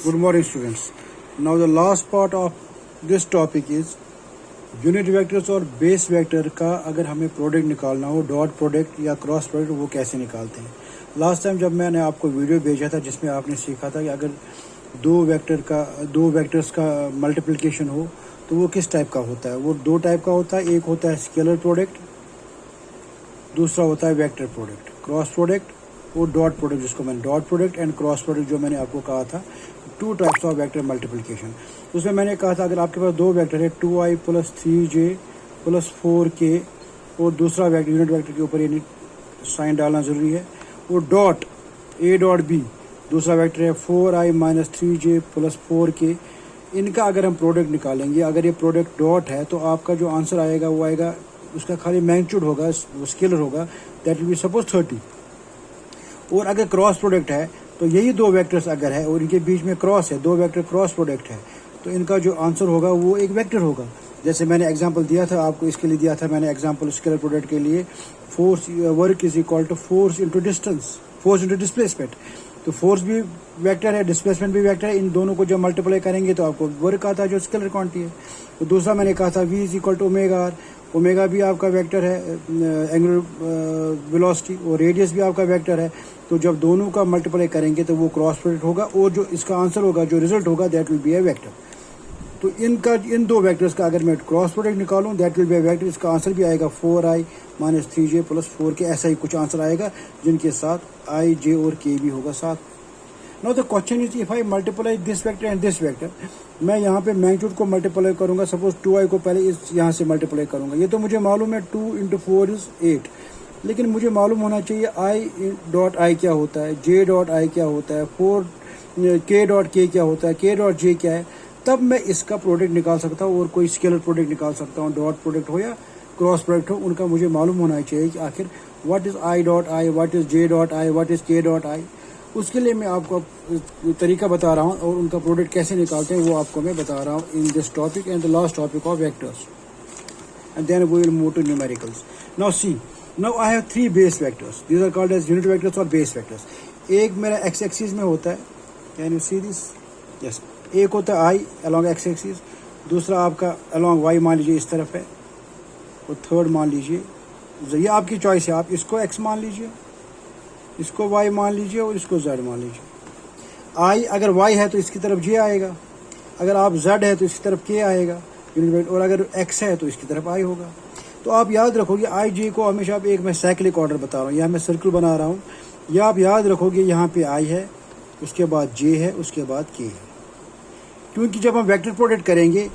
Good morning, students. Now the last part of this topic is unit vectors और base vector का अगर हमें product निकालना हो, डॉट प्रोडक्ट या क्रॉस प्रोडक्ट, वो कैसे निकालते हैं। लास्ट टाइम जब मैंने आपको वीडियो भेजा था जिसमें आपने सीखा था कि अगर दो वेक्टर्स का मल्टीप्लिकेशन हो तो वो किस टाइप का होता है। वो दो टाइप का होता है, एक होता है स्केलर प्रोडक्ट, दूसरा होता है वेक्टर प्रोडक्ट। क्रॉस प्रोडक्ट और डॉट प्रोडक्ट, जिसको मैंने dot product and cross product जो मैंने आपको कहा था, two types of vector multiplication. उसमें मैंने कहा था अगर आपके पास दो वेक्टर है 2i + 3j + 4k और दूसरा वेक्टर यूनिट वेक्टर के ऊपर ये साइन डालना ज़रूरी है, और डॉट a डॉट b दूसरा वेक्टर है 4i - 3j + 4k। इनका अगर हम प्रोडक्ट निकालेंगे, अगर ये प्रोडक्ट डॉट है तो आपका जो आंसर आएगा वो आएगा, उसका खाली मैग्नीट्यूड होगा, वो स्केलर होगा, दैट विल बी सपोज 30। और अगर क्रॉस प्रोडक्ट है तो यही दो वेक्टर्स अगर है और इनके बीच में क्रॉस है, दो वेक्टर क्रॉस प्रोडक्ट है, तो इनका जो आंसर होगा वो एक वेक्टर होगा। जैसे मैंने एग्जांपल दिया था आपको, इसके लिए दिया था मैंने एग्जांपल स्केलर प्रोडक्ट के लिए, force work is equal to force into distance, force into displacement. तो फोर्स भी वेक्टर है, डिस्प्लेसमेंट भी वेक्टर है, इन दोनों को जब मल्टीप्लाई करेंगे तो आपको वर्क आता है जो स्केलर क्वांटिटी है। तो दूसरा मैंने कहा था v is equal to omega R, omega भी आपका वेक्टर है एंगुलर वेलोसिटी, और रेडियस भी आपका वेक्टर है। तो जब दोनों का मल्टीप्लाई करेंगे तो वो क्रॉस प्रोडक्ट होगा, और जो इसका आंसर होगा, जो रिजल्ट होगा, that will B A vector. तो इन दो वेक्टर्स का अगर मैं क्रॉस प्रोडक्ट निकालूं, that will B A vector. इसका आंसर भी आएगा 4i - 3j + 4k, ऐसा ही कुछ आंसर आएगा जिनके साथ i, j और k भी होगा साथ। Now the question is if I multiply this vector and this vector, मैं यहाँ पे मैग्नीट्यूड को मल्टीप्लाई करूंगा, सपोज 2i को पहले इस यहाँ से मल्टीप्लाई करूंगा। ये तो मुझे मालूम है 2 × 4 = 8, लेकिन मुझे मालूम होना चाहिए i डॉट i क्या होता है, j डॉट i क्या होता है, k डॉट k क्या होता है, k डॉट j क्या है। तब मैं इसका प्रोडक्ट निकाल सकता हूँ और कोई स्केलर प्रोडक्ट निकाल सकता हूँ, डॉट प्रोडक्ट हो या क्रॉस प्रोडक्ट हो, उनका मुझे मालूम होना चाहिए कि आखिर what is i dot i, what is j dot i, what is k dot i। उसके लिए मैं आपको तरीका बता रहा हूँ, और उनका प्रोडक्ट कैसे निकालते हैं वो आपको मैं बता रहा हूँ in this topic and the last topic of vectors, and then we will move to numericals. Now see, now I have three base vectors. These are called as unit vectors or base vectors. एक मेरा x axis में होता है, can you see this? Yes. एक होता है i along x axis, दूसरा आपका along y मान लीजिए इस तरफ है, और थर्ड मान लीजिए, ये आपकी चॉइस है, आप इसको x मान लीजिए, इसको y मान लीजिए और इसको z मान लीजिए। i अगर y है तो इसकी तरफ j आएगा, अगर आप z है तो इसकी तरफ k आएगा यूनिट, और अगर x है तो इसकी तरफ i होगा। तो आप याद रखोगे i j को हमेशा, आप एक मैं साइक्लिक ऑर्डर बता रहा हूँ, यहाँ मैं सर्कल बना रहा हूँ, या आप याद रखोगे यहाँ पे i है, उसके बाद j है, उसके बाद k है। क्योंकि जब हम वेक्टर प्रोडक्ट करेंगे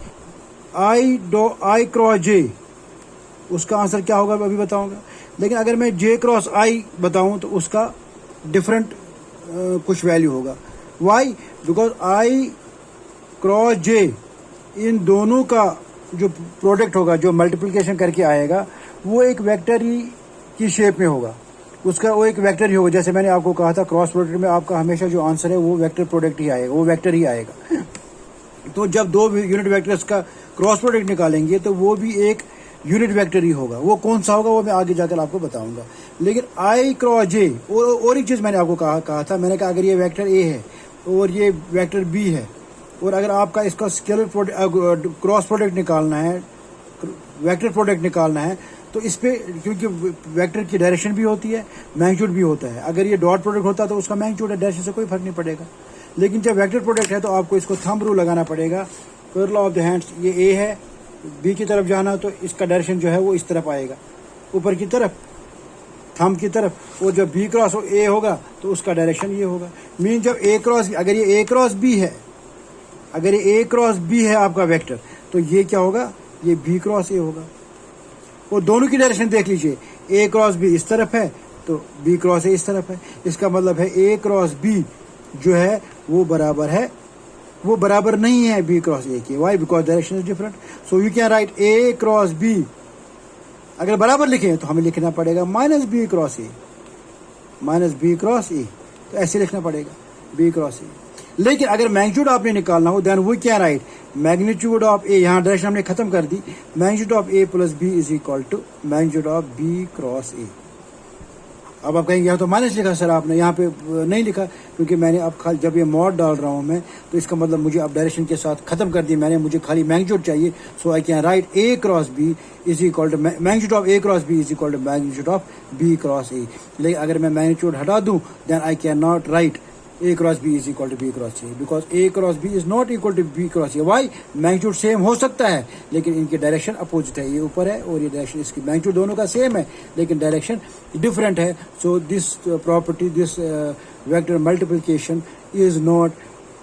i क्रॉस j, उसका आंसर क्या होगा अभी बताऊंगा, लेकिन अगर मैं j क्रॉस i बताऊं तो उसका डिफरेंट कुछ वैल्यू होगा। Why? Because i cross j, इन दोनों का जो प्रोडक्ट होगा, जो मल्टीप्लिकेशन करके आएगा, वो एक वेक्टर ही की शेप में होगा, उसका वो एक वेक्टर ही होगा। जैसे मैंने आपको कहा था क्रॉस प्रोडक्ट में आपका हमेशा जो आंसर है वो वेक्टर प्रोडक्ट ही आएगा, वो वेक्टर ही आएगा। तो जब दो यूनिट वेक्टर्स का क्रॉस प्रोडक्ट निकालेंगे तो वो भी एक यूनिट वेक्टर ही होगा। वो कौन सा होगा वो मैं आगे जाकर आपको बताऊंगा। लेकिन i क्रॉस j, और एक चीज़ मैंने आपको कहा था, मैंने कहा अगर ये वेक्टर a है और ये वेक्टर b है, और अगर आपका इसका स्केलर क्रॉस प्रोडक्ट निकालना है, वेक्टर प्रोडक्ट निकालना है, तो इस पे क्योंकि वेक्टर की डायरेक्शन भी होती है, मैग्नीट्यूड भी होता है। अगर ये डॉट प्रोडक्ट होता तो उसका मैग्नीट्यूड है, डायरेक्शन से कोई फर्क नहीं पड़ेगा। लेकिन जब वेक्टर प्रोडक्ट है तो आपको इसको थंब रूल लगाना पड़ेगा, कर्ल ऑफ द हैंड्स। ये a है, b की तरफ जाना तो इसका डायरेक्शन जो है वो इस तरफ आएगा, ऊपर की तरफ, थंब की तरफ। और जब b क्रॉस a होगा तो उसका डायरेक्शन ये होगा। मीन जब a क्रॉस, अगर ये a क्रॉस b है, अगर ये a क्रॉस b है आपका वेक्टर, तो ये क्या होगा, ये b क्रॉस a होगा। और दोनों की डायरेक्शन देख लीजिए, a क्रॉस b इस तरफ है तो b क्रॉस a इस तरफ है। इसका मतलब है a क्रॉस b जो है वो बराबर नहीं है b क्रॉस a के। Why? Because direction is different. So you can write a cross b, अगर बराबर लिखें तो हमें लिखना पड़ेगा -b cross a, -b cross a, तो ऐसे लिखना पड़ेगा b क्रॉस a। लेकिन अगर मैग्नीट्यूड आपने निकालना हो, then we can write magnitude of a, यहाँ डायरेक्शन हमने खत्म कर दी, magnitude of a + b is equal to magnitude of b cross a। अब आप कहेंगे यहाँ तो माइनस लिखा सर आपने, यहाँ पे नहीं लिखा, क्योंकि मैंने अब खाली जब ये मॉड डाल रहा हूँ मैं, तो इसका मतलब मुझे अब डायरेक्शन के साथ खत्म कर दी मैंने, मुझे खाली मैग्नीट्यूड चाहिए. So I can write A cross B is equal to magnitude of A cross B is equal to magnitude of B cross A. लेकिन अगर मैं मैग्नीट्यूड हटा दूँ then I can not write A cross B is equal to B cross A, because A cross B is not equal to B cross A. Why? Magnitude same हो सकता है लेकिन इनकी डायरेक्शन अपोजिट है. ये ऊपर है और ये डायरेक्शन, इसकी मैग्नीट्यूड दोनों का सेम है लेकिन डायरेक्शन डिफरेंट है. So this property, this vector multiplication is not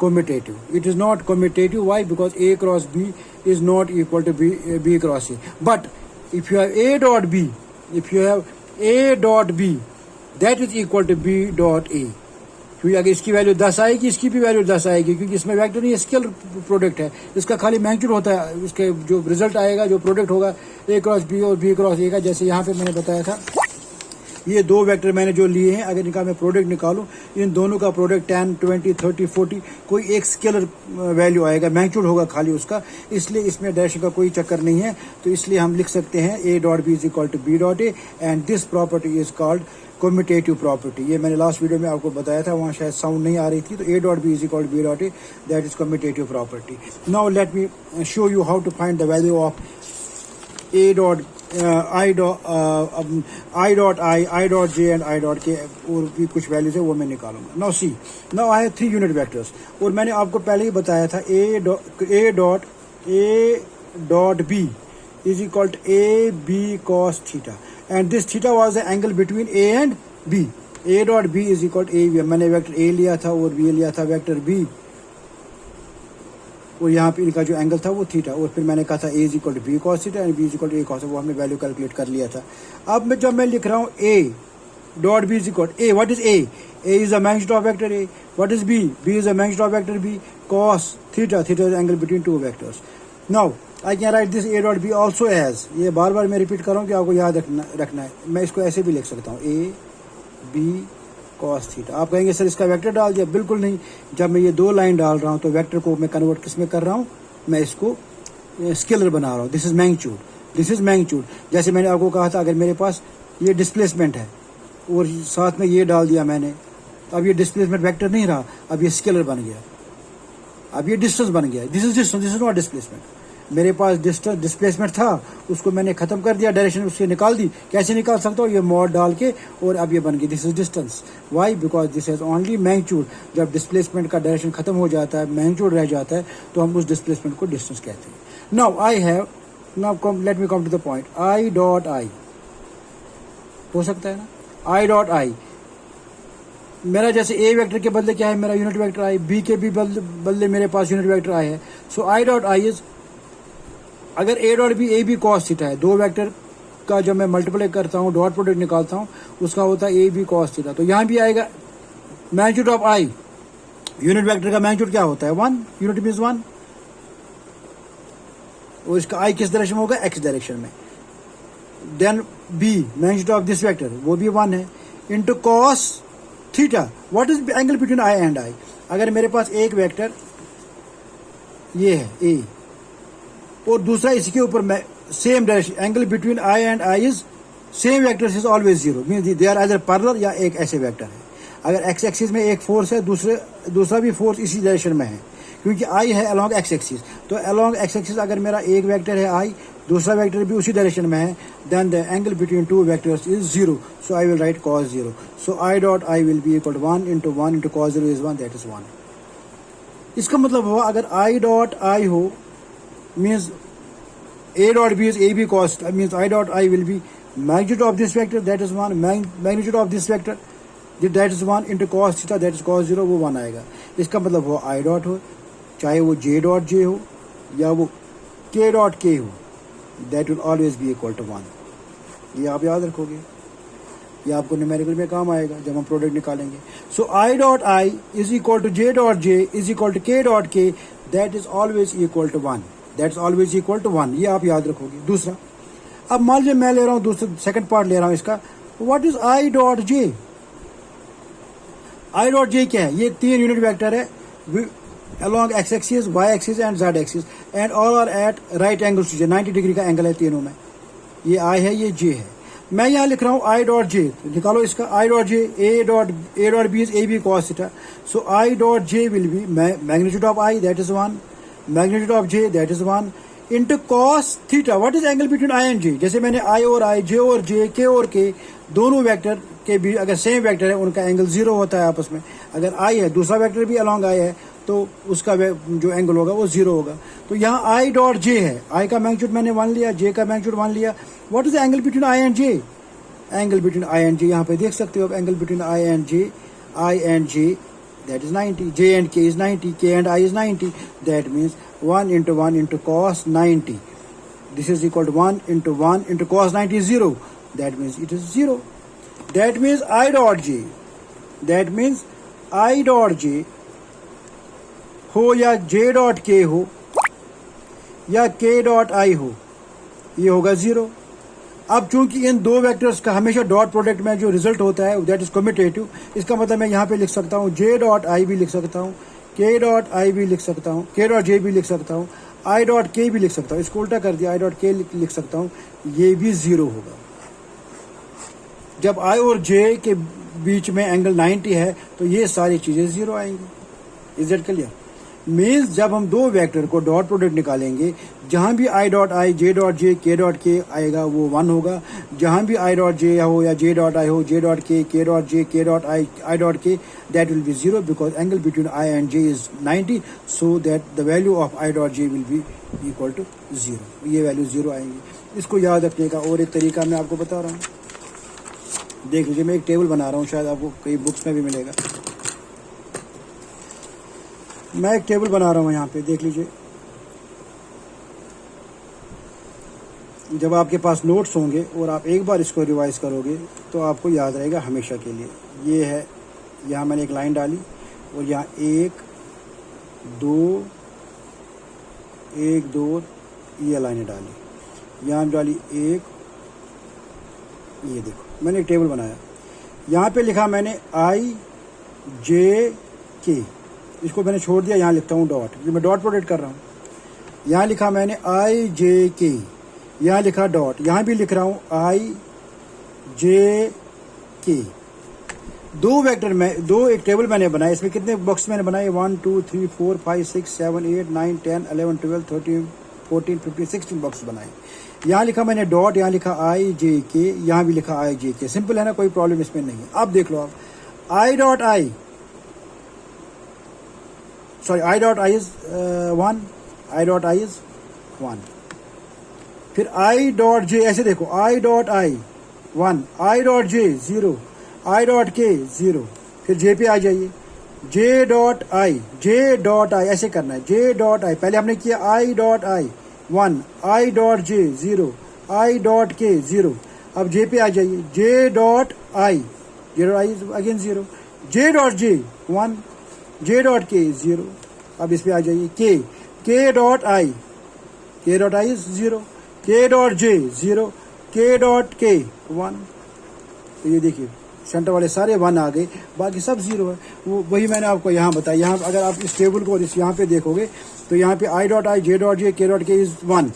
commutative. It is not commutative. Why? Because A cross B is not equal to B cross A. But if you have A dot B, if you have A dot B, that is equal to B dot A. क्योंकि अगर इसकी value 10 आएगी, इसकी भी value 10 आएगी, क्योंकि इसमें vector नहीं, स्केलर प्रोडक्ट है, इसका खाली मैग्नीट्यूड होता है. इसके जो रिजल्ट आएगा, जो प्रोडक्ट होगा A क्रॉस B और B क्रॉस A का, जैसे यहाँ पे मैंने बताया था, ये दो वेक्टर मैंने जो लिए हैं, अगर इनका मैं प्रोडक्ट निकालूं, इन दोनों का प्रोडक्ट 10, 20, 30, 40 कोई एक स्केलर वैल्यू आएगा, मैग्नीट्यूड होगा खाली उसका, इसलिए इसमें डायरेक्शन का कोई चक्कर नहीं है. तो इसलिए हम लिख सकते हैं A dot B is equal to B dot A and this property is called commutative property. ये मैंने लास्ट वीडियो में आपको बताया था, वहाँ शायद साउंड नहीं आ रही थी. तो A dot B is equal to B dot A, that is commutative property. Now let me show you how to find the value of A dot I dot J and I dot K और भी कुछ values है वो मैं निकालूंगा. Now see, now I have 3 unit vectors और मैंने आपको पहले ही बताया था A dot B is equal to AB cos theta and this theta was the angle between A and B. A dot B is equal to AB. मैंने vector A लिया था और B लिया था वेक्टर B और यहाँ पे इनका जो एंगल था वो थीटा, और फिर मैंने कहा था A is equal to B cos theta and B is equal to A cos, वो हमने वैल्यू कैलकुलेट कर लिया था. अब जब मैं लिख रहा हूँ A dot B is equal A, what is A? A is the magnitude of vector A. What is B? B is the magnitude of vector B. cos theta, theta is angle between two vectors. Now I can write this A dot B also as, ये बार बार मैं repeat कर रहा हूँ कि आपको याद रखना है. मैं इसको ऐसे भी लिख सकता हूँ A B cos थीटा. आप कहेंगे सर इसका वेक्टर डाल दिया. बिल्कुल नहीं. जब मैं ये दो लाइन डाल रहा हूँ तो वेक्टर को मैं कन्वर्ट किस में कर रहा हूँ, मैं इसको स्केलर बना रहा हूँ. This is magnitude, this is magnitude. जैसे मैंने आपको कहा था, अगर मेरे पास ये डिस्प्लेसमेंट है और साथ में ये डाल दिया मैंने, अब ये डिस्प्लेसमेंट वेक्टर नहीं रहा, अब ये स्केलर बन गया, अब ये डिस्टेंस बन गया. This is distance, this is not displacement. मेरे पास डिस्प्लेसमेंट था, उसको मैंने खत्म कर दिया, डायरेक्शन उससे निकाल दी. कैसे निकाल सकता हूँ? ये मॉड डाल के, और अब ये बन गई this is distance. Why? Because this is only magnitude. जब डिस्प्लेसमेंट का डायरेक्शन खत्म हो जाता है, मैग्नीट्यूड रह जाता है, तो हम उस डिस्प्लेसमेंट को डिस्टेंस कहते हैं. Now I have, now let me come to the point. I dot I हो सकता है ना, आई डॉट आई मेरा जैसे ए वेक्टर के बदले क्या है, मेरा यूनिट वेक्टर आई. बी के भी बदले मेरे पास यूनिट वेक्टर आई है. So I dot I is, अगर A dot B A B cos theta है, दो वेक्टर का जब मैं मल्टीप्लाई करता हूँ, डॉट प्रोडक्ट निकालता हूँ, उसका होता है A B cos थीटा. तो यहाँ भी आएगा magnitude of I. Unit vector का मैग्नीट्यूड क्या होता है? 1. Unit means 1. और इसका I किस डायरेक्शन में होगा? X डायरेक्शन में. Then B magnitude of this vector, वो भी 1 है, into cos theta. What is angle between I and I? अगर मेरे पास एक वेक्टर ये है A और दूसरा इसके ऊपर same direction, angle between I and I is same vector is always zero, means they are either parallel या एक ऐसे वेक्टर है. अगर एक्स एक्सिस में एक फोर्स है, दूसरा भी फोर्स इसी डायरेक्शन में है, क्योंकि I है अलोंग एक्स एक्सिस. तो अलोंग एक्स एक्सिस अगर मेरा एक वेक्टर है I, दूसरा वेक्टर भी उसी डायरेक्शन में है, then the angle between two vectors is zero. So I will write cos 0. So I dot I will be equal to 1 into 1 into cos 0 is 1, that is 1. इसका मतलब हुआ अगर I डॉट I हो, means A dot B is AB cos, means I dot I will be magnitude of this vector, that is 1, magnitude of this vector, that is 1 into cos theta, that is cos 0, वो 1 आएगा. इसका मतलब हो I dot हो, चाहे वो J dot J हो या वो K dot K हो, that will always be equal to 1. ये आप याद रखोगे, ये आपको न्यूमेरिकल में काम आएगा जब हम प्रोडक्ट निकालेंगे. सो I dot I is equal to J dot J is equal to K dot K, that is always equal to 1. That's always equal to 1. ये आप याद रखोगे. दूसरा, अब मान लीजिए मैं ले रहा हूँ दूसरा सेकंड पार्ट ले रहा हूँ इसका. What is I dot J? I dot J क्या है? ये 3 यूनिट वेक्टर है along x axis, y axis and z axis, and all are at right angle to J. 90 degree का एंगल है तीनों में. ये I है, ये J है. मैं यहाँ लिख रहा हूँ आई डॉट जे, निकालो इसका I dot J, A dot B is A B cos theta, so I dot J will be magnitude of I that is 1, magnitude of J that is 1 into cos theta. What is angle between I and J? जैसे मैंने आई और आई, जे और जे, के और के दोनों vector के बीच अगर सेम वेक्टर है उनका एंगल 0 होता है आपस में। अगर आई है दूसरा वेक्टर भी अलॉन्ग आई है तो उसका जो एंगल होगा वो 0 होगा। तो यहाँ आई डॉट जे है, आई का मैग्नीट्यूड मैंने 1 लिया, जे का मैग्नीट्यूड 1 लिया। What is the angle between I and J? Angle between I and J यहाँ पे देख सकते हो आप, angle between I and J that is 90, j and k is 90, k and I is 90, that means 1 into cos 90, this is equal to 1 into cos 90 is 0, that means it is 0, that means I dot j हो या j dot k हो या k dot I हो, ये होगा 0। अब चूंकि इन दो वेक्टर्स का हमेशा डॉट प्रोडक्ट में जो रिजल्ट होता है दैट इज कम्यूटेटिव, इसका मतलब मैं यहाँ पे लिख सकता हूँ जे डॉट आई भी लिख सकता हूँ, के डॉट आई भी लिख सकता हूँ, के डॉट जे भी लिख सकता हूँ, आई डॉट के भी लिख सकता हूँ, इसको उल्टा कर दिया आई डॉट के लिख सकता हूँ, ये भी 0 होगा। जब आई और जे के बीच में एंगल 90 है तो ये सारी चीज़ें 0 आएंगी। Is that clear? मीन्स जब हम दो वेक्टर को डॉट प्रोडक्ट निकालेंगे, जहां भी आई डॉट आई, जे डॉट जे, के डॉट के आएगा वो 1 होगा, जहां भी आई डॉट जे हो या जे डॉट आई हो, जे dot K dot J, K dot I dot K, that will be 0 because angle between I and J is 90, so that the value of I dot J will be equal to 0, ये value 0 आएंगी। इसको याद रखने का और एक तरीका मैं आपको बता रहा हूँ, देख लीजिए मैं एक टेबल बना रहा हूँ, शायद आपको कई बुक्स में भी मिलेगा। मैं एक टेबल बना रहा हूँ यहाँ पे, देख लीजिए। जब आपके पास नोट्स होंगे और आप एक बार इसको रिवाइज करोगे तो आपको याद रहेगा हमेशा के लिए। ये है, यहाँ मैंने एक लाइन डाली और यहाँ 1 2 ये लाइनें डाली, यहाँ डाली 1, ये देखो मैंने एक टेबल बनाया। यहाँ पे लिखा मैंने आई जे के, इसको मैंने छोड़ दिया, यहाँ लिखता हूँ डॉट, ये मैं डॉट प्रोडक्ट कर रहा हूँ। यहाँ लिखा मैंने आई जे के, यहाँ लिखा डॉट, यहाँ भी लिख रहा हूँ आई जे के। दो वेक्टर में दो एक टेबल मैंने बनाया, इसमें कितने बॉक्स मैंने बनाए? 1 2 3 4 5 6 7 8 9 10 11 12 13 14 15 16 बॉक्स बनाए। यहाँ लिखा मैंने डॉट, यहाँ लिखा आई जे के, यहाँ भी लिखा आई जे के। सिंपल है ना, कोई प्रॉब्लम इसमें नहीं है। अब देख लो आप, आई dot I is 1, I dot I is 1। फिर आई डॉट जे, ऐसे देखो, आई डॉट आई 1, आई डॉट जे 0, आई डॉट के 0। फिर जे पे आ जाइए, जे डॉट आई ऐसे करना है, जे डॉट आई पहले हमने किया आई डॉट आई 1, आई डॉट जे 0, आई डॉट के 0। अब जे पे आ जाइए, J dot I is again 0, J dot J 1, J dot के 0। अब इस पे आ जाइए, के डॉट आई इज 0, के डॉट जे 0, के डॉट के 1। तो ये देखिए सेंटर वाले सारे 1 आ गए, बाकी सब 0 है। वो वही मैंने आपको यहाँ बताया। यहाँ अगर आप इस टेबल को इस यहाँ पे देखोगे तो यहाँ पे आई dot I, J dot J, K dot K is 1,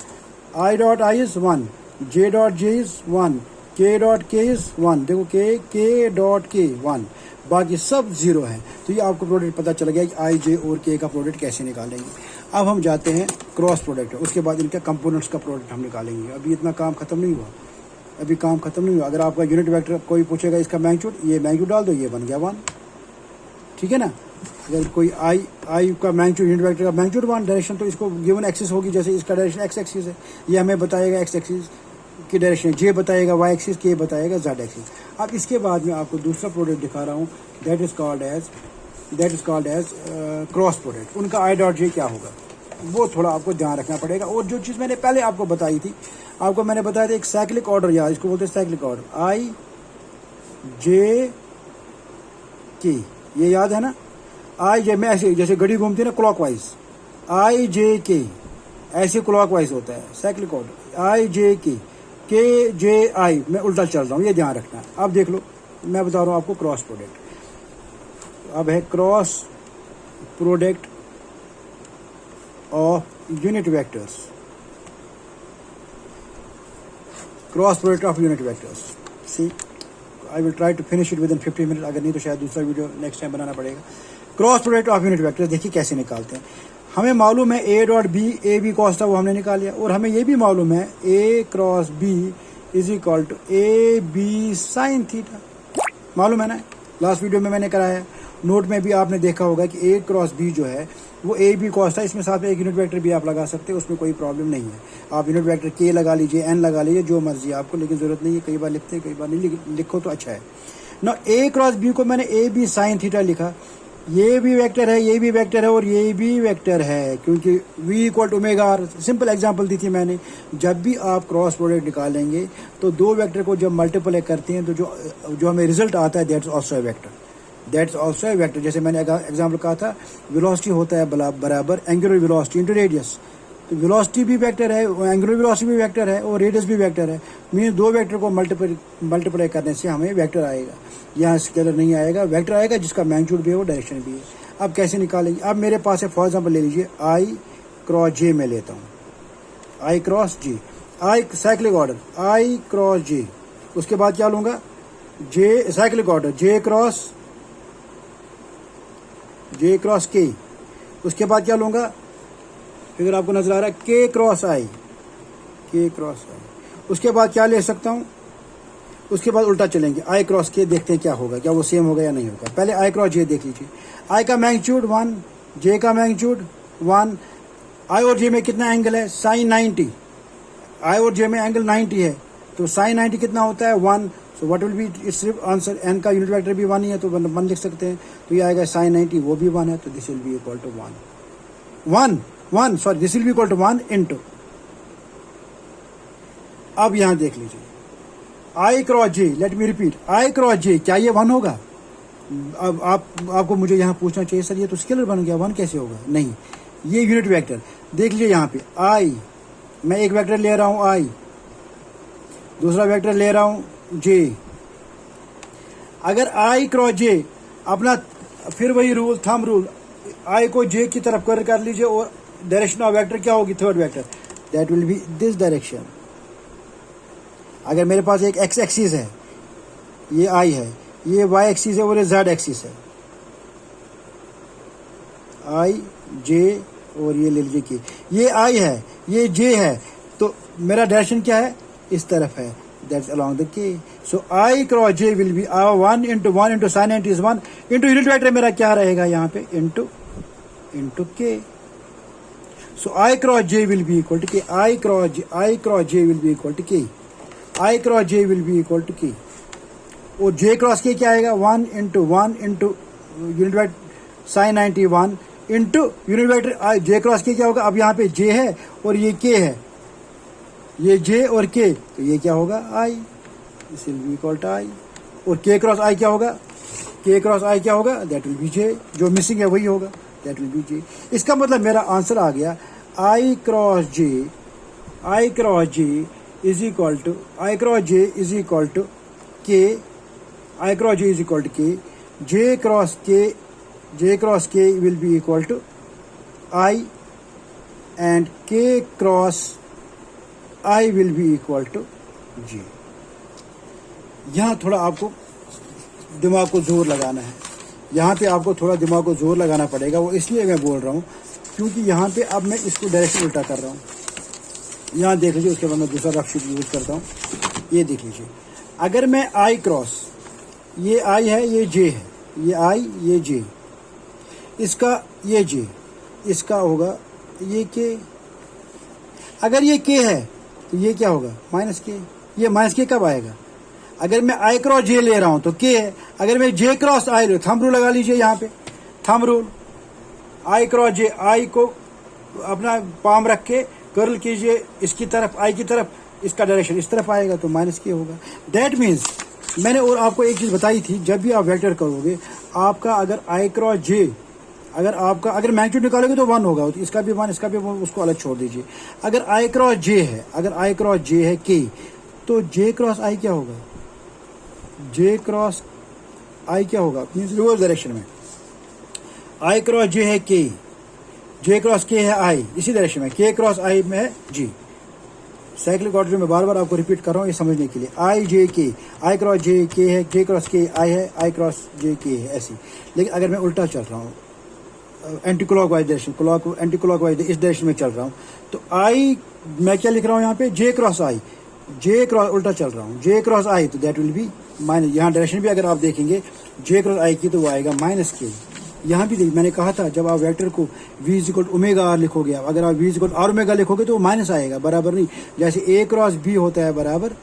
I dot I is 1, J dot J is 1, के डॉट के इज 1। देखो के डॉट के 1, बाकी सब 0 है। तो ये आपको प्रोडक्ट पता चल गया कि आई जे और के का प्रोडक्ट कैसे निकालेंगे। अब हम जाते हैं क्रॉस प्रोडक्ट, उसके बाद इनके कंपोनेंट्स का प्रोडक्ट हम निकालेंगे। अभी इतना काम खत्म नहीं हुआ, अगर आपका यूनिट वेक्टर कोई पूछेगा इसका मैग्नीट्यूड, ये मैग्नीट्यूड डाल दो, ये बन गया 1, ठीक है ना। अगर कोई आई का मैग्नीट्यूड, यूनिट वेक्टर का मैग्नीट्यूड 1, डायरेक्शन तो इसको गिवन एक्सिस होगी, जैसे इसका डायरेक्शन एक्स एक्सिस है, ये हमें बताएगा एक्स एक्सिस की डायरेक्शन, जे बताएगा वाई एक्सिस, के बताएगा जेड एक्सिस। अब इसके बाद में आपको दूसरा प्रोडक्ट दिखा रहा हूँ, that is called as cross product. उनका आई डॉट जे क्या होगा वो थोड़ा आपको ध्यान रखना पड़ेगा। और जो चीज़ मैंने पहले आपको बताई थी, मैंने बताया था एक साइक्लिक ऑर्डर, या इसको बोलते हैं साइक्लिक ऑर्डर, आई जे के, ये याद है ना। आई जे में ऐसे जैसे घड़ी घूमती है ना क्लॉकवाइज, आई जे के ऐसे क्लॉकवाइज होता है साइक्लिक ऑर्डर, आई जे के जे आई, मैं उल्टा चल रहा हूँ, ये ध्यान रखना। अब देख लो, मैं बता रहा हूँ आपको क्रॉस प्रोडक्ट। अब है cross product of unit vectors, cross product of unit vectors. See I will try to finish it with in 15 minute, अगर नहीं तो शायद दूसरा वीडियो नेक्स्ट टाइम बनाना पड़ेगा। Cross product of unit vector देखिए कैसे निकालते हैं। हमें मालूम है A dot B, A B cos था वो हमने निकाल लिया, और हमें ये भी मालूम है A cross B is equal to A B sine theta, मालूम है ना, लास्ट वीडियो में मैंने कराया। नोट में भी आपने देखा होगा कि ए क्रॉस बी जो है वो ए बी कॉस था, इसमें साथ में एक यूनिट वेक्टर भी आप लगा सकते हैं, उसमें कोई प्रॉब्लम नहीं है। आप यूनिट वेक्टर के लगा लीजिए, एन लगा लीजिए, जो मर्जी आपको, लेकिन जरूरत नहीं है, कई बार लिखते हैं कई बार नहीं, लिखो तो अच्छा है ना। ए क्रॉस बी को मैंने ए बी साइन थीटा लिखा, ये भी वेक्टर है, ये भी वेक्टर है और ये भी वेक्टर है, क्योंकि v equal to omega R. Simple example दी थी मैंने, जब भी आप क्रॉस प्रोडक्ट निकालेंगे तो दो वेक्टर को जब मल्टीप्लाई करते हैं तो जो हमें रिजल्ट आता है that's also a vector, that's also a vector. जैसे मैंने एग्जाम्पल कहा था, वेलोसिटी होता है बराबर एंगुलर वेलोसिटी इंटू रेडियस, तो वेलोसिटी भी वेक्टर है, एंगुलर वेलोसिटी भी वेक्टर है और रेडियस भी वेक्टर है। मीन्स दो वेक्टर को मल्टीप्लाई करने से हमें वेक्टर आएगा, यहाँ स्केलर नहीं आएगा, वेक्टर आएगा जिसका मैग्नीट्यूड भी है और डायरेक्शन भी है। अब कैसे निकालेंगे? अब मेरे पास है, फॉर एग्जांपल ले लीजिए आई क्रॉस जे में लेता हूँ, I cross J, I cyclic order I cross जे, उसके बाद क्या लूँगा, जे साइक्लिक ऑर्डर जे क्रॉस के, उसके बाद क्या लूँगा, फिगर आपको नजर आ रहा है, के क्रॉस आई, उसके बाद क्या ले सकता हूँ, उसके बाद उल्टा चलेंगे, आई क्रॉस के, देखते हैं क्या होगा, क्या वो सेम होगा या नहीं होगा। पहले आई क्रॉस जे देख लीजिए, आई का मैग्नीट्यूड 1, जे का मैग्नीट्यूड 1, आई और जे में कितना एंगल है, साइन 90, आई और जे में एंगल 90 है, तो साइन 90 कितना होता है 1, सो व्हाट विल बी सिर्फ आंसर, एन का यूनिट वेक्टर भी 1 ही है तो 1 लिख सकते हैं, तो ये आएगा साइन 90, वो भी 1 है, तो this will be equal to 1 sorry this will be equal to 1 into, अब यहां देख लीजिए I cross J, let me repeat, I cross J, क्या ये 1 होगा? अब आपको मुझे यहाँ पूछना चाहिए सर ये तो स्केलर बन गया, 1 कैसे होगा? नहीं, ये यूनिट वेक्टर देख लीजिए, यहाँ पे आई, मैं एक वेक्टर ले रहा हूँ आई, दूसरा वेक्टर ले रहा हूँ जे। अगर आई क्रॉस जे, अपना फिर वही रूल, थंब रूल, आई को जे की तरफ कर लीजिए और डायरेक्शन ऑफ वेक्टर क्या होगी, third vector, that will B this direction. अगर मेरे पास एक एक्स एक्सिस है, ये आई है, ये वाई एक्सिस है और ये जेड एक्सिस है, आई जे और ये ले लीजिए कि ये आई है, ये जे है, तो मेरा डायरेक्शन क्या है, इस तरफ है, that's along the K. So I cross J will be 1 into sine 90 is 1 into unit vector मेरा क्या रहेगा यहाँ पे, into K. So I cross J will be equal to K, I cross J will be equal to K, I cross J will be equal to K, और J cross K क्या आएगा, 1 into unit vector sine 90 1 into unit vector J cross K क्या होगा, अब यहाँ पे जे है और ये के है, ये जे और के, तो ये क्या होगा, I, this will be equal to I, और के क्रॉस आई क्या होगा, दैट विल बी जे, जो मिसिंग है वही होगा, दैट विल बी जे। इसका मतलब मेरा आंसर आ गया, I cross J is equal to K, J cross K will be equal to I and K cross I will be equal to J. यहाँ थोड़ा आपको दिमाग को जोर लगाना है, यहाँ पे आपको थोड़ा दिमाग को जोर लगाना पड़ेगा, वो इसलिए मैं बोल रहा हूँ क्योंकि यहाँ पे अब मैं इसको डायरेक्शन उल्टा कर रहा हूँ। यहाँ देख लीजिए, उसके बाद मैं दूसरा रफ शीट यूज करता हूँ, ये देख लीजिए, अगर मैं आई क्रॉस, ये आई है, ये जे है, ये आई, ये जे, इसका ये जे, इसका होगा ये के, अगर ये के है तो ये क्या होगा, माइनस के, ये माइनस के कब आएगा, अगर मैं आई क्रॉस जे ले रहा हूं तो के है, अगर मैं जे क्रॉस आई ले, थंब रूल लगा लीजिए यहाँ पे, थंब रूल, आई क्रॉस जे, आई को अपना पाम रख के कर्ल कीजिए इसकी तरफ, आई की तरफ, इसका डायरेक्शन इस तरफ आएगा तो माइनस के होगा। दैट मीन्स मैंने और आपको एक चीज़ बताई थी, जब भी आप वेक्टर करोगे आपका अगर आई क्रॉस जे, अगर मैग्नीट्यूड निकालोगे तो 1 होगा, तो इसका भी 1, इसका भी 1, उसको अलग छोड़ दीजिए। अगर आई क्रॉस जे है, के, तो जे क्रॉस आई क्या होगा, मीन्स रिवर्स डायरेक्शन में, आई क्रॉस जे है के, जे क्रॉस के है आई, इसी डायरेक्शन में, के क्रॉस आई में है जी। साइक्लिक ऑर्डर में बार बार आपको रिपीट कर रहा हूँ ये समझने के लिए। आई जे के, आई क्रॉस जे के है, जे क्रॉस के आई है, आई क्रॉस जे के है, ऐसी। लेकिन अगर मैं उल्टा चल रहा हूँ, anti clock wise direction, anti clock wise इस डायरेक्शन में चल रहा हूँ, तो आई मैं क्या लिख रहा हूँ यहाँ पे, जे क्रॉस आई, जे क्रॉस उल्टा चल रहा हूँ, जे क्रॉस आई, तो दैट विल बी माइनस। यहाँ डायरेक्शन भी अगर आप देखेंगे जे क्रॉस आई की तो वो आएगा माइनस के। यहाँ भी देखिए मैंने कहा था जब आप वेक्टर को v इक्वल ओमेगा आर लिखोगे, अगर आप v इक्वल आर ओमेगा लिखोगे तो वो माइनस आएगा, बराबर नहीं। जैसे a क्रॉस b होता है बराबर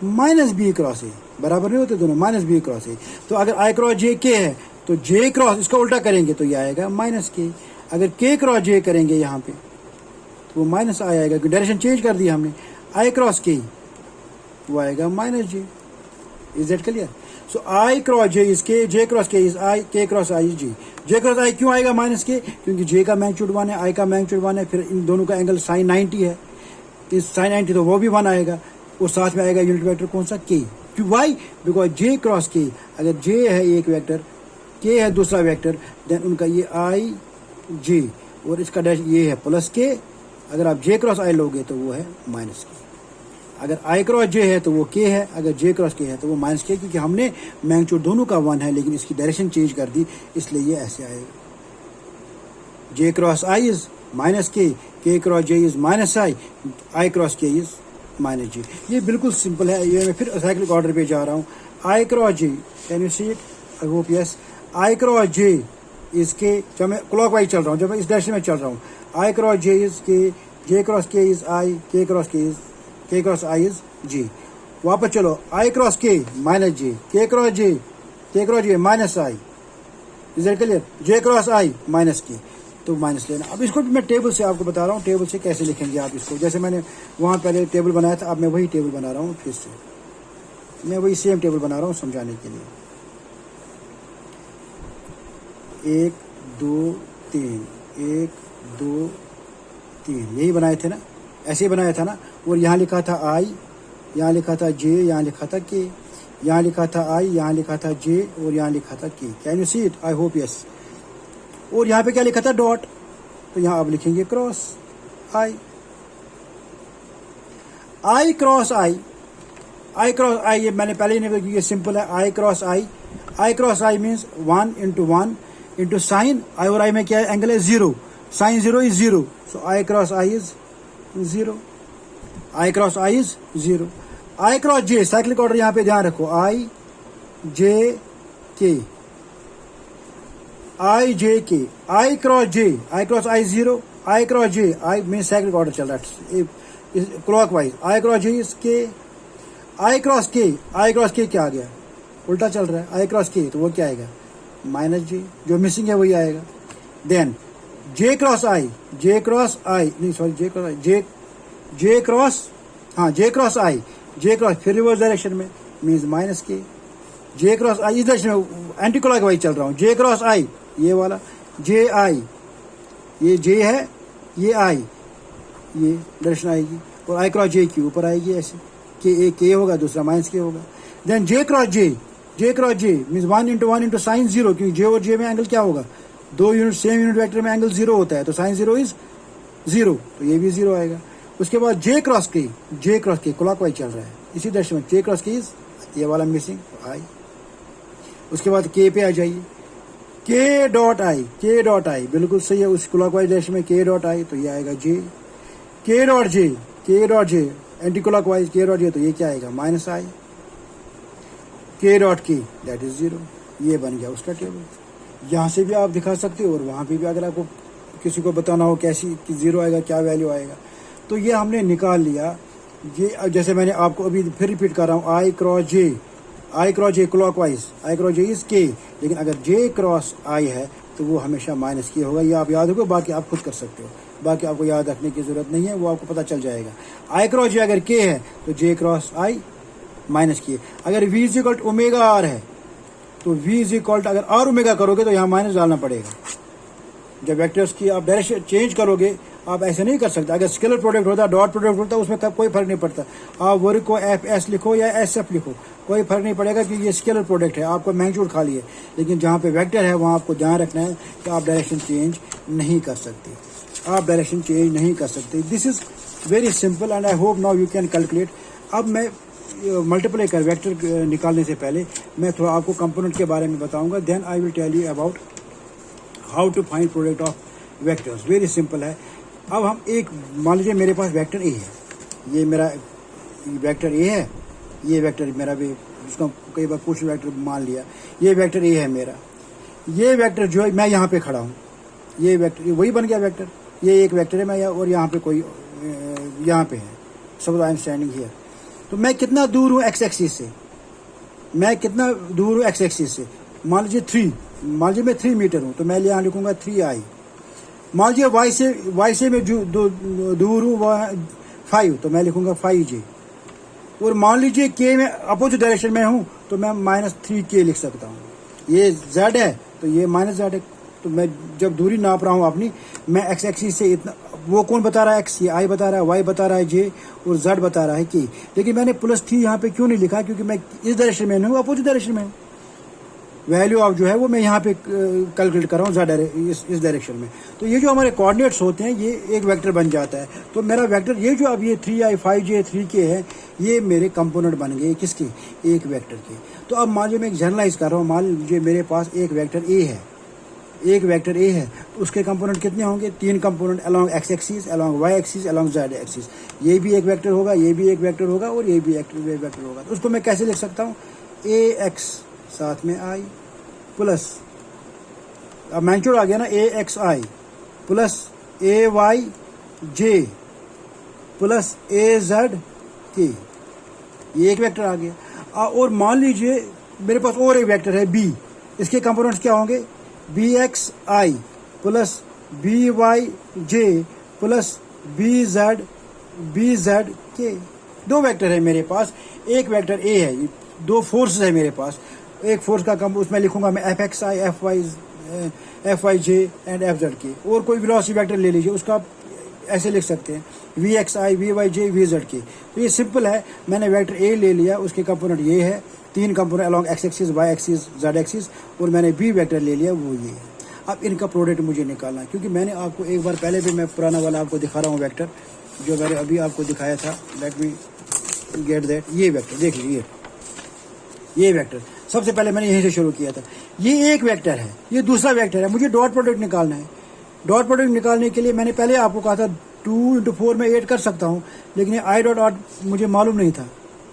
माइनस b क्रॉस ए, बराबर नहीं होते दोनों, माइनस b क्रॉस ए। तो अगर i क्रॉस j k है तो j क्रॉस इसका उल्टा करेंगे तो ये आएगा माइनस k। अगर k क्रॉस j करेंगे यहाँ पे तो वो माइनस आई आएगा, डायरेक्शन चेंज कर दिया हमने। i क्रॉस k वो आएगा minus j। Is that clear? So I cross J is के, जे क्रॉस के इज आई, के क्रॉस आई जी। जे क्रॉस आई क्यों आएगा माइनस के? क्योंकि जे का मैग्नीट्यूड 1 है, आई का मैग्नीट्यूड 1 है, फिर इन दोनों का एंगल साइन 90 है, इस साइन 90 तो वो भी 1 आएगा, और साथ में आएगा यूनिट वेक्टर कौन सा, के। क्यों? वाई? बिकॉज जे क्रॉस के, अगर जे है एक वेक्टर, के है दूसरा वेक्टर, देन उनका ये आई जे और इसका डैश ये है प्लस के। अगर आप जे क्रॉस आई लोगे तो वो है माइनस के। अगर आई क्रॉस जे है तो वो के है, अगर जे क्रॉस के है तो वो माइनस के, क्योंकि हमने मैग्नीट्यूड दोनों का 1 है लेकिन इसकी डायरेक्शन चेंज कर दी, इसलिए ये ऐसे आएगा। जे क्रॉस आई इज माइनस के cross J is minus I cross के इज माइनस जे। ये बिल्कुल सिंपल है। ये मैं फिर साइक्लिक ऑर्डर पे जा रहा हूँ। I cross J, can you see it? I hope yes. I cross J इसके, जब मैं क्लॉक वाइज चल रहा हूँ, जब मैं इस डायरेक्शन में चल रहा हूँ, आई क्रॉस जे इज के, जे क्रॉस के इज आई, के क्रॉस के इज, के क्रॉस आई इज जी। वापस चलो, आई क्रॉस के माइनस जे, के cross J minus I. Is that clear? J cross I minus के, तो माइनस लेना। अब इसको भी मैं टेबल से आपको बता रहा हूँ, टेबल से कैसे लिखेंगे आप इसको। जैसे मैंने वहाँ पहले टेबल बनाया था, अब मैं वही टेबल बना रहा हूँ, फिर से मैं वही सेम टेबल बना रहा हूँ समझाने के लिए। 1 2 3, 1 2 3, यही बनाए थे ना, ऐसे ही बनाया था ना। और यहाँ लिखा था आई, यहाँ लिखा था जे, यहाँ लिखा था के, यहाँ लिखा था आई, यहाँ लिखा था जे, और यहाँ लिखा था के। Can you see it? I hope yes. और यहाँ पे क्या लिखा था? डॉट। तो यहाँ अब लिखेंगे cross I, I cross I, I cross I. ये मैंने पहले ही नहीं बताया, ये सिंपल है। I cross I, I cross I means 1 × 1 × sine I, और आई में क्या है? एंगल है 0, sine 0 is 0, so I cross I is 0, I cross I is 0। I cross J, cyclic order यहाँ पे ध्यान रखो, आई J K, I J K, I cross J, I cross I 0, I cross J, I mean cyclic order चल रहा है clockwise. I cross J is K, I cross के, I cross K क्या आ गया? उल्टा चल रहा है। आई क्रॉस के तो वो क्या आएगा? माइनस जे, जो मिसिंग है वही आएगा। देन जे क्रॉस आई, जे क्रॉस आई नहीं सॉरी, जे क्रॉस जे, जे क्रॉस, हाँ जे क्रॉस आई, जे क्रॉस फिर रिवर्स डायरेक्शन में मीन्स माइनस के। जे क्रॉस आई इस डायरेक्शन में एंटी क्लॉक वाइज चल रहा हूँ। जे क्रॉस आई ये वाला, जे आई, ये जे है, ये आई, ये डायरेक्शन आएगी, और आई क्रॉस जे की ऊपर आएगी ऐसे, के एक के होगा, दूसरा माइनस के होगा। देन जे क्रॉस जे, जे क्रॉस जे मीन्स 1 × 1 × साइन 0, क्योंकि जे और जे में एंगल क्या होगा? 2 यूनिट, सेम यूनिट वेक्टर में एंगल 0 होता है, तो साइन 0 इज 0, तो ये भी 0 आएगा। उसके बाद जे क्रॉस के, जे क्रॉस के क्लॉक वाइज चल रहा है इसी डायरेक्शन में, जे क्रॉस के इज ये वाला मिसिंग आई। उसके बाद के पे आ जाइए, के डॉट आई, के डॉट आई बिल्कुल सही है, उस क्लॉक वाइज डायरेक्शन में के डॉट आई, तो ये आएगा जे। K dot J, K dot जे एंटी क्लॉक वाइज, के डॉट जे, तो ये क्या आएगा? माइनस आई। के डॉट के दैट इज 0। ये बन गया उसका टेबल। यहाँ से भी आप दिखा सकते हो, और वहाँ पे भी अगर आपको किसी को बताना हो कैसी कि 0 आएगा, क्या वैल्यू आएगा, तो ये हमने निकाल लिया। ये जैसे मैंने आपको अभी फिर रिपीट कर रहा हूँ, I cross J, I cross J clockwise, I cross J is K, लेकिन अगर जे क्रॉस आई है तो वो हमेशा माइनस के होगा। ये आप याद होगा, बाकी आप खुद कर सकते हो, बाकी आपको याद रखने की जरूरत नहीं है, वो आपको पता चल जाएगा। आई क्रॉस जे अगर के है तो जे क्रॉस आई माइनस के। अगर v equal to omega R है तो v इक्वल टू, अगर आर ओमेगा करोगे तो यहाँ माइनस डालना पड़ेगा। जब वेक्टर्स की आप डायरेक्शन चेंज करोगे, आप ऐसे नहीं कर सकते। अगर स्केलर प्रोडक्ट होता, डॉट प्रोडक्ट होता, उसमें कोई फर्क नहीं पड़ता। आप वर्ग को एफ एस लिखो या एस एफ लिखो, कोई फर्क नहीं पड़ेगा, क्योंकि ये स्केलर प्रोडक्ट है, आपको मैग्नीट्यूड खाली है। लेकिन जहाँ पे वेक्टर है वहाँ आपको ध्यान रखना है कि आप डायरेक्शन चेंज नहीं कर सकते, आप डायरेक्शन चेंज नहीं कर सकते। This is very simple and I hope now you can calculate. अब मैं मल्टीप्लाई कर वेक्टर निकालने से पहले मैं थोड़ा आपको कंपोनेंट के बारे में बताऊंगा, then I will tell you about how to find product of vectors. Very simple है। अब हम एक मान लीजिए मेरे पास वेक्टर ए है, ये मेरा वेक्टर ए है, ये वेक्टर मेरा भी, उसका कई बार कुछ वेक्टर मान लिया, ये वेक्टर ए है मेरा। ये वेक्टर जो है मैं यहाँ पे खड़ा हूँ, ये वेक्टर वही बन गया वेक्टर, ये एक वेक्टर है मैं और यहाँ पे कोई यहाँ पे है, suppose I am standing here. तो मैं कितना दूर हूँ एक्स एक्सिस से, मैं कितना दूर हूँ एक्स एक्सिस से, मान लीजिए 3, मान लीजिए मैं 3 मीटर हूँ तो मैं यहाँ लिखूंगा 3i। मान लीजिए वाई से मैं दूर हूँ 5 तो मैं लिखूंगा 5j। और मान लीजिए के में अपोजिट डायरेक्शन में हूँ तो मैं -3k लिख सकता हूँ। ये z है तो ये -z है। तो मैं जब दूरी नाप रहा हूँ अपनी, मैं एक्स एक्सिस से इतना, वो कौन बता रहा है x, ये i बता रहा है, y बता रहा है j और z बता रहा है k। लेकिन मैंने +3 यहाँ पे क्यों नहीं लिखा, क्योंकि मैं इस डायरेक्शन में हूँ, अपोजिट डायरेक्शन में हूँ। वैल्यू ऑफ जो है वो मैं यहाँ पे कैलकुलेट कर रहा हूँ इस डायरेक्शन में। तो ये जो हमारे कोऑर्डिनेट्स होते हैं ये एक वेक्टर बन जाता है। तो मेरा वेक्टर ये जो अब ये 3i 5j 3k है, ये मेरे कंपोनेंट बन गए किसके, एक वेक्टर के। तो अब मान लीजिए मैं एक जनरलाइज कर रहा हूँ, मान लीजिए मेरे पास एक वेक्टर ए है, एक वेक्टर ए है तो उसके कंपोनेंट कितने होंगे, 3 component along X axis, along Y axis, along Z axis. ये भी एक वेक्टर होगा, ये भी एक वेक्टर होगा और ये भी एक वेक्टर होगा। तो उसको मैं कैसे लिख सकता हूँ, ए एक्स साथ में आई प्लस, अब मैग्नीट्यूड आ गया ना, ए X I plus A Y J plus A Z K, ये एक वेक्टर आ गया। और मान लीजिए मेरे पास और एक वेक्टर है बी, इसके कंपोनेंट्स क्या होंगे, B X I plus B Y J plus B Z के। 2 वेक्टर है मेरे पास, एक वेक्टर ए है, 2 फोर्स है मेरे पास। एक फोर्स का उसमें लिखूंगा मैं F X I F Y J and F Z K. और कोई वेलोसिटी वेक्टर ले लीजिए, उसका ऐसे लिख सकते हैं V X I V Y J V Z K. तो ये सिंपल है, मैंने वेक्टर ए ले लिया, उसके कंपोनेंट ये है, 3 component along X axis Y axis Z axis, और मैंने बी वेक्टर ले लिया, वो ये है। अब इनका प्रोडक्ट मुझे निकालना है, क्योंकि मैंने आपको एक बार पहले भी, मैं पुराना वाला आपको दिखा रहा हूँ वेक्टर जो मैंने अभी आपको दिखाया था। लेट मी गेट दैट, ये वेक्टर देख लीजिए, ये वेक्टर सबसे पहले मैंने यहीं से शुरू किया था। ये एक वेक्टर है, ये दूसरा वेक्टर है, मुझे डॉट प्रोडक्ट निकालना है। डॉट प्रोडक्ट निकालने के लिए मैंने पहले आपको कहा था 2 × 4 में 8 कर सकता हूँ, लेकिन ये आई डॉट आर मुझे मालूम नहीं था।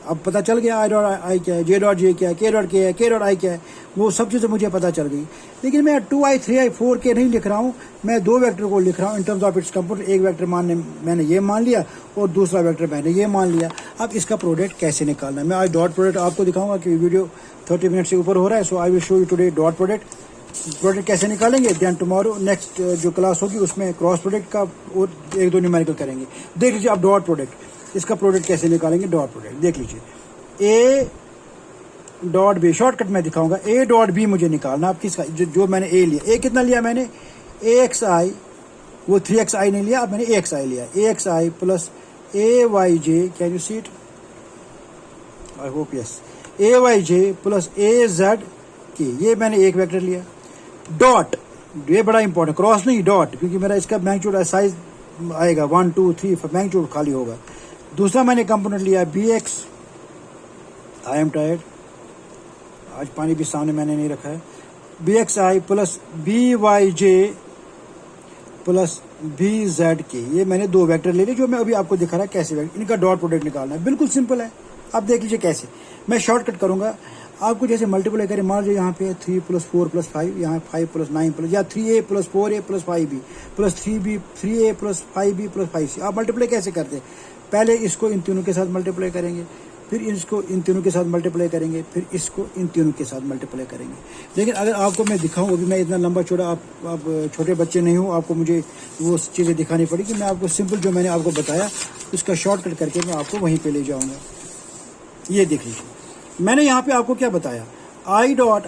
अब पता चल गया आई डॉट आई क्या है, जे डॉट जे क्या है, के डॉट के है, के डॉट आई क्या है, वो सब चीज़ें मुझे पता चल गई। लेकिन मैं 2i 3i 4k नहीं लिख रहा हूँ, मैं 2 वेक्टर को लिख रहा हूँ in terms of its component. एक वेक्टर मैंने ये मान लिया और दूसरा वेक्टर मैंने ये मान लिया। अब इसका प्रोडक्ट कैसे निकालना है, मैं आज डॉट प्रोडक्ट आपको दिखाऊंगा, कि वीडियो 30 मिनट से ऊपर हो रहा है। So I will show you today dot product कैसे निकालेंगे। देन टुमारो नेक्स्ट जो क्लास होगी उसमें क्रॉस प्रोडक्ट का और 1-2 न्यूमेरिकल करेंगे। देख लीजिए आप डॉट प्रोडक्ट, इसका प्रोडक्ट कैसे निकालेंगे। डॉट प्रोडक्ट देख लीजिए, ए डॉट बी, शॉर्टकट में दिखाऊंगा। ए डॉट बी मुझे निकालना, अब किसका, जो मैंने ए लिया, ए कितना लिया मैंने, ए एक्स आई, वो 3xi नहीं लिया, अब मैंने ए एक्स आई लिया, A X I plus A Y J, can you see it, I hope yes, A Y J plus A Z K, ये मैंने एक वेक्टर लिया। डॉट, ये बड़ा इंपॉर्टेंट, क्रॉस नहीं डॉट, क्योंकि मेरा इसका मैग्नीट्यूड साइज आएगा 1 2 3, मैग्नीट्यूड खाली होगा। दूसरा मैंने कंपोनेंट लिया B X, I am tired, आज पानी भी सामने मैंने नहीं रखा है, B X I plus B Y J plus B Z K, ये मैंने 2 वेक्टर ले लिए जो मैं अभी आपको दिखा रहा है कैसे वेक्टर, इनका डॉट प्रोडक्ट निकालना है। बिल्कुल सिंपल है, आप देख लीजिए कैसे। मैं शॉर्टकट करूंगा आपको, जैसे मल्टीप्लाई करें, मान लीजिए यहाँ पे 3 + 4 + 5, यहाँ 5 + 9 + या 3a + 4a + 5b plus 3a + 5b + 5c। आप मल्टीप्लाई कैसे करते हैं, पहले इसको इन तीनों के साथ मल्टीप्लाई करेंगे, फिर इसको इन तीनों के साथ मल्टीप्लाई करेंगे, फिर इसको इन तीनों के साथ मल्टीप्लाई करेंगे। लेकिन अगर आपको मैं दिखाऊं, अभी मैं इतना लंबा चौड़ा, आप छोटे बच्चे नहीं हो, आपको मुझे वो चीज़ें दिखानी पड़ेगी। मैं आपको सिंपल जो मैंने आपको बताया उसका शॉर्टकट करके मैं आपको वहीं पे ले जाऊंगा। ये देख लीजिए, मैंने यहाँ पे आपको क्या बताया, आई डॉट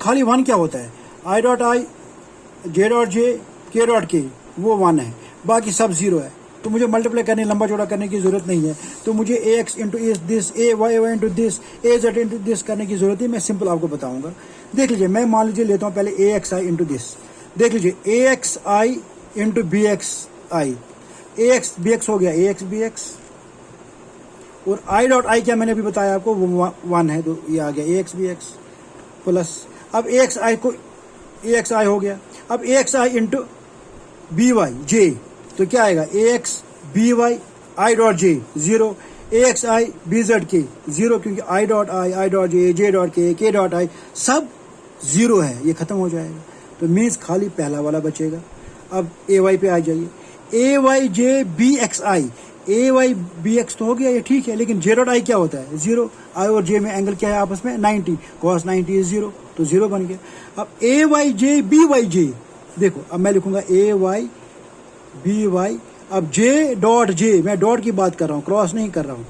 खाली 1 क्या होता है, आई डॉट आई, जे डॉट जे, के डॉट के, वो 1 है, बाकी सब 0 है। तो मुझे मल्टीप्लाई करने, लंबा चौड़ा करने की जरूरत नहीं है। तो मुझे A X into this, A Y into this, A Z into this करने की जरूरत है। मैं सिंपल आपको बताऊंगा। देख लीजिए, मैं मान लीजिए लेता हूँ पहले ए एक्स आई इंटू दिस, देख लीजिए ए X I into B X I, A X B x हो गया ए एक्स बी एक्स, और आई डॉट आई क्या मैंने अभी बताया आपको, वो 1 है, तो ये आ गया ए एक्स बी एक्स प्लस, अब ए एक्स आई को ए एक्स आई हो गया, अब A X I into B Y J, तो क्या आएगा A X B Y I dot J 0, A X I B Z K 0, क्योंकि I dot J dot K dot I सब 0 है, ये खत्म हो जाएगा, तो मीन्स खाली पहला वाला बचेगा। अब ए वाई पे आ जाइए, ए वाई जे बी एक्स आई, ए वाई बी एक्स तो हो गया ये ठीक है, लेकिन जे डॉट आई क्या होता है 0, आई और जे में एंगल क्या है आपस में 90, कॉस 90 इज 0, तो 0 बन गया। अब A Y J B Y जे, देखो अब मैं लिखूंगा ए वाई बी वाई, अब जे डॉट जे, मैं डॉट की बात कर रहा हूँ, क्रॉस नहीं कर रहा हूँ,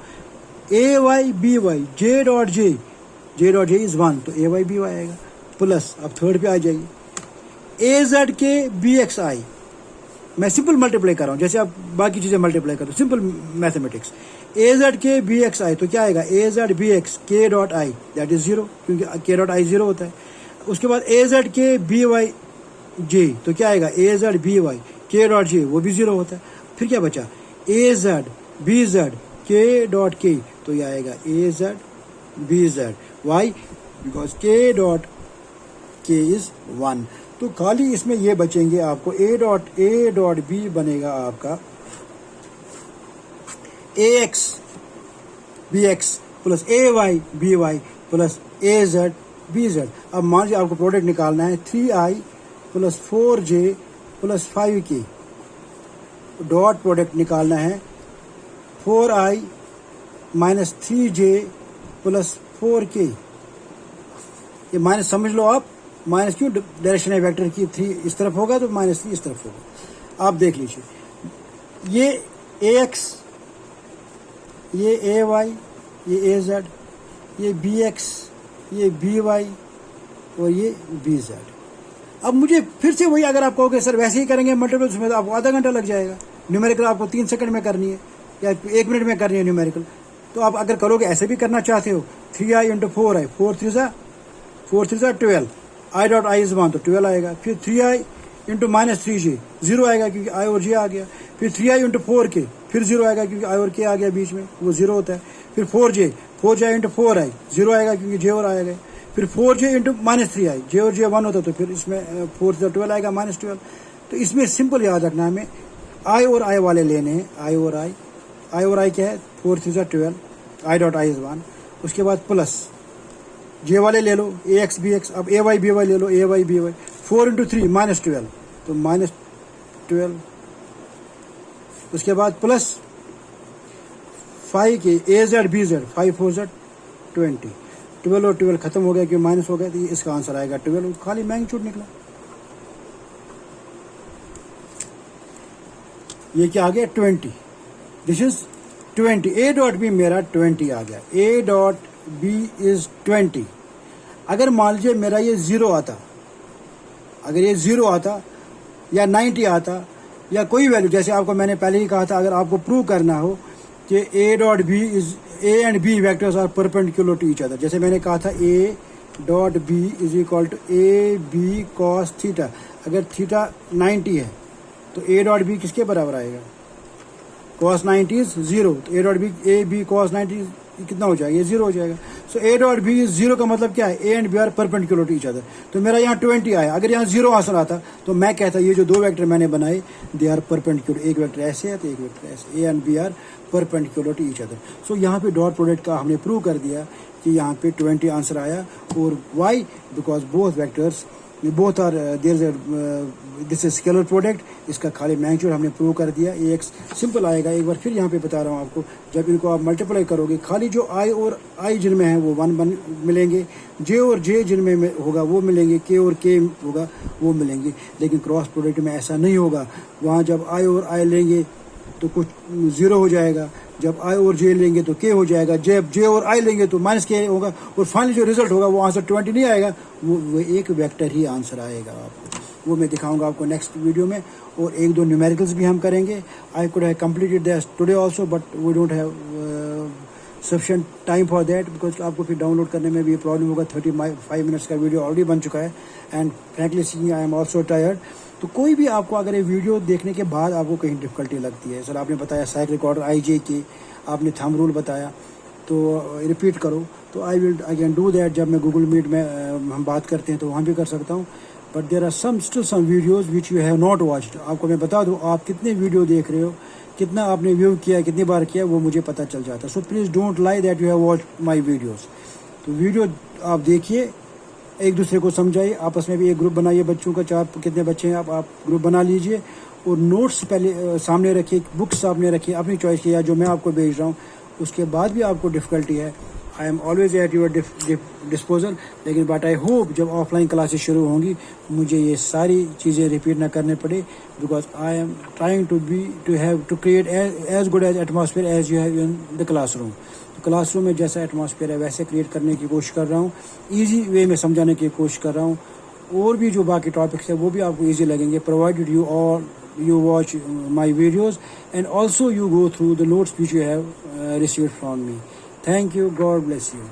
A Y B Y J dot J is 1, तो ए वाई बी वाई आएगा प्लस, अब थर्ड पे आ जाइए, A Z K B X I, मैं सिंपल मल्टीप्लाई कर रहा हूँ, जैसे आप बाकी चीजें मल्टीप्लाई करो, सिंपल मैथमेटिक्स, ए जेड के बी एक्स आई, तो क्या आएगा ए जेड बी एक्स के डॉट आई, दैट इज 0, क्योंकि के डॉट आई 0 होता है। उसके बाद A Z K B Y J, तो क्या आएगा A Z B Y K dot J, वो भी 0 होता है। फिर क्या बचा A Z B Z K dot K, तो ये आएगा A Z B Z Y, because K dot K is 1, तो खाली इसमें ये बचेंगे आपको ए डॉट बी बनेगा आपका ए X B x plus A Y B Y plus A Z B Z. अब मान लीजिए आपको प्रोडक्ट निकालना है 3i plus 4j plus 5k, dot product निकालना है 4i minus 3j plus 4k, ये माइनस समझ लो आप, माइनस क्यों, डायरेक्शन है वेक्टर की 3 इस तरफ होगा तो माइनस 3 इस तरफ होगा। आप देख लीजिए, ये ए एक्स, ये ए वाई, ये ए जेड, ये बी एक्स, ये बी वाई और ये बी जेड। अब मुझे फिर से वही, अगर आप कहोगे सर वैसे ही करेंगे मल्टीपल, उसमें तो आपको आधा घंटा लग जाएगा। न्यूमेरिकल आपको 3 सेकंड में करनी है या 1 मिनट में करनी है न्यूमेरिकल, तो आप अगर करोगे ऐसे भी करना चाहते हो 3i इंटू 4i, 4 3 ज़ा 12, आई डॉट आई इज 1, तो 12 आएगा। फिर 3i इंटू माइनस 3j 0 आएगा क्योंकि आई और जे आ गया। फिर 3i इंटू 4k, फिर 0 आएगा क्योंकि आई और के आ गया बीच में, वो 0 होता है। फिर 4j इंटू 4i 0 आएगा क्योंकि जे और आ गए। फिर 4j इंटू माइनस 3i, जे और जे 1 होता तो फिर इसमें 4 से 12 आएगा माइनस 12। तो इसमें सिंपल याद रखना है, हमें आई और आई वाले लेने हैं, आई और आई क्या है 4 3 ज़ा 12, आई डॉट आई इज 1। उसके बाद प्लस जे वाले ले लो ए एक्स बी एक्स, अब ए वाई बी वाई ले लो, A Y B Y, 4 into 3 minus 12, तो माइनस 12। उसके बाद प्लस 5 के ए जेड बी जेड, 5 4 ज़ा 20, 12 और 12 खत्म हो गया क्योंकि माइनस हो गया, तो इसका आंसर आएगा 12, खाली मैग्नीट्यूड निकला। ये क्या आ गया 20, this is 20, A dot B मेरा 20 आ गया, ए डॉट बी इज 20। अगर मान लीजिए मेरा ये 0 आता, अगर ये 0 आता या 90 आता या कोई वैल्यू, जैसे आपको मैंने पहले ही कहा था, अगर आपको प्रूव करना हो कि A dot B is, A and B vectors are perpendicular to each other, जैसे मैंने कहा था A dot B is equal to A B cos theta, अगर थीटा 90 है तो ए डॉट बी किसके बराबर आएगा, कॉस 90 इज 0, तो A dot B A B cos 90 कितना हो जाएगा, ये 0 हो जाएगा। So A dot B is 0 का मतलब क्या है, A and B are perpendicular to each other, तो मेरा यहाँ 20 आया। अगर यहाँ 0 आंसर आता तो मैं कहता ये जो 2 वेक्टर मैंने बनाए दे आर परपेंडिकुलर, एक वेक्टर ऐसे है तो एक वेक्टर ऐसे, A and B are perpendicular to each other. So यहाँ पे डॉट प्रोडक्ट का हमने प्रूव कर दिया कि यहाँ पे 20 आंसर आया। और why, because both vectors both are there, this is scalar product, इसका खाली मैग्नीट्यूड हमने प्रूव कर दिया। ये एक सिंपल आएगा, एक बार फिर यहाँ पे बता रहा हूँ आपको, जब इनको आप मल्टीप्लाई करोगे खाली जो आई और आई जिनमें है वो 1 मिलेंगे, जे और जे जिनमें होगा वो मिलेंगे, के और के होगा वो मिलेंगे, लेकिन क्रॉस प्रोडक्ट में ऐसा नहीं होगा। वहाँ जब आई और आई लेंगे तो कुछ 0 हो जाएगा, जब आई और जे लेंगे तो के हो जाएगा, जब जे और आई लेंगे तो माइनस के होगा, और फाइनली जो रिजल्ट होगा वो आंसर 20 नहीं आएगा, वो एक वेक्टर ही आंसर आएगा आपको। वो मैं दिखाऊंगा आपको नेक्स्ट वीडियो में, और 1-2 न्यूमेरिकल्स भी हम करेंगे। I could have completed that today also, but we don't have sufficient time for that, because आपको फिर डाउनलोड करने में भी प्रॉब्लम होगा। 35 मिनट्स का वीडियो ऑलरेडी बन चुका है, and frankly speaking I am also tired. तो कोई भी आपको अगर ये वीडियो देखने के बाद आपको कहीं डिफ़िकल्टी लगती है, सर आपने बताया साइक रिकॉर्डर IJK, आपने थंब रूल बताया, तो रिपीट करो, तो आई कैन डू दैट। जब मैं गूगल मीट में हम बात करते हैं तो वहाँ भी कर सकता हूँ। But there are still some videos which you have not watched. आपको मैं बता दूँ आप कितने वीडियो देख रहे हो, कितना आपने व्यू किया, कितनी बार किया, वो मुझे पता चल जाता है। So please don't lie that you have watch my videos. तो वीडियो आप देखिए, एक दूसरे को समझाइए, आपस में भी एक ग्रुप बनाइए बच्चों का, 4 कितने बच्चे हैं आप ग्रुप बना लीजिए, और नोट्स पहले सामने रखिए, बुक्स सामने रखिए अपनी चॉइस की, या जो मैं आपको भेज रहा हूँ। उसके बाद भी आपको डिफ़िकल्टी है, I am always at your disposal. लेकिन बट आई होप जब ऑफलाइन क्लासेस शुरू होंगी मुझे ये सारी चीज़ें रिपीट ना करने पड़े, because I am trying to create as good as atmosphere as you have in the classroom. तो क्लासरूम में जैसा एटमॉस्फेयर है वैसे क्रिएट करने की कोशिश कर रहा हूँ, ईजी वे में समझाने की कोशिश कर रहा हूँ, और भी जो बाकी टॉपिक्स है वो भी आपको ईजी लगेंगे, provided you watch my videos and also you go through the notes which you have received from me. Thank you. God bless you.